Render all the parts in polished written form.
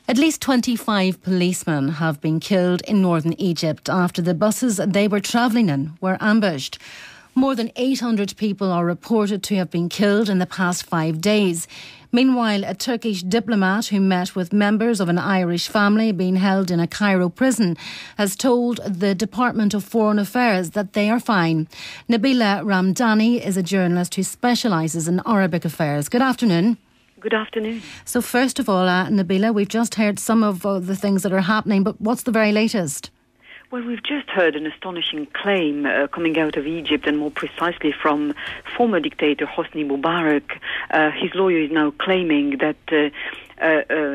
At least 25 policemen have been killed in northern Egypt after the buses they were travelling in were ambushed. More than 800 people are reported to have been killed in the past 5 days. Meanwhile, a Turkish diplomat who met with members of an Irish family being held in a Cairo prison has told the Department of Foreign Affairs that they are fine. Nabila Ramdani is a journalist who specialises in Arabic affairs. Good afternoon. Good afternoon. So first of all, Nabila, we've just heard some of the things that are happening, but what's the very latest? Well, we've just heard an astonishing claim coming out of Egypt, and more precisely from former dictator Hosni Mubarak. His lawyer is now claiming that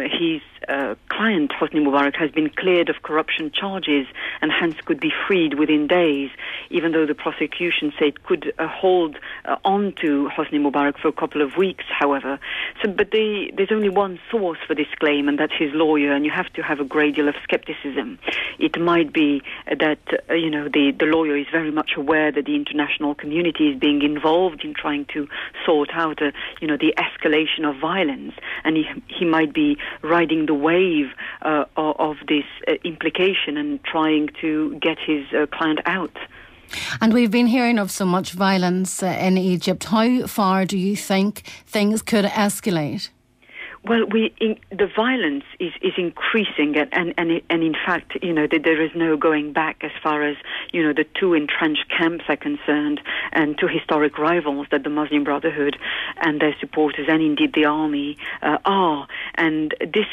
his client, Hosni Mubarak, has been cleared of corruption charges and hence could be freed within days, even though the prosecution said it could hold on to Hosni Mubarak for a couple of weeks, however. But there's only one source for this claim, and that's his lawyer, and you have to have a great deal of skepticism. It might be that, the lawyer is very much aware that the international community is being involved in trying to sort out, the escalation of violence, and he might be riding the wave of this implication and trying to get his client out. And we've been hearing of so much violence in Egypt. How far do you think things could escalate? Well, the violence is increasing, and in fact, there is no going back as far as, the two entrenched camps are concerned, and two historic rivals that the Muslim Brotherhood and their supporters, and indeed the army, are. And this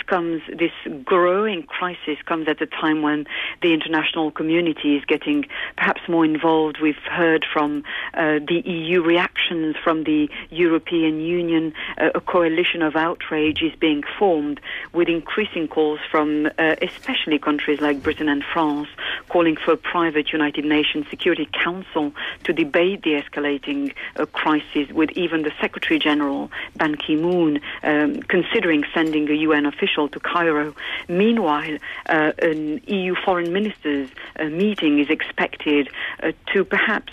growing crisis comes at a time when the international community is getting perhaps more involved. We've heard from the EU reactions, from the European Union, a coalition of outrage is being formed, with increasing calls from especially countries like Britain and France, calling for a private United Nations Security Council to debate the escalating crisis, with even the Secretary General, Ban Ki-moon, considering sending a UN official to Cairo. Meanwhile, an EU foreign ministers meeting is expected to perhaps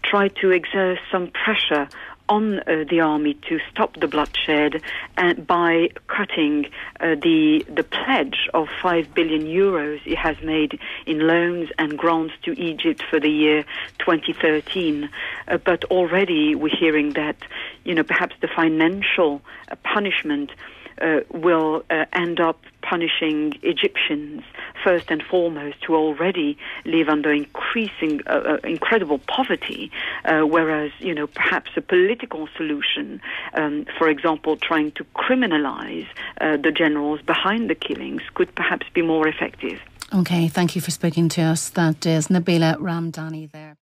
try to exert some pressure on the army to stop the bloodshed, and by cutting the pledge of 5 billion euros it has made in loans and grants to Egypt for the year 2013. But already we're hearing that, perhaps the financial punishment will end up punishing Egyptians first and foremost, who already live under incredible poverty, whereas, perhaps a political solution, for example, trying to criminalize the generals behind the killings, could perhaps be more effective. Okay, thank you for speaking to us. That is Nabila Ramdani there.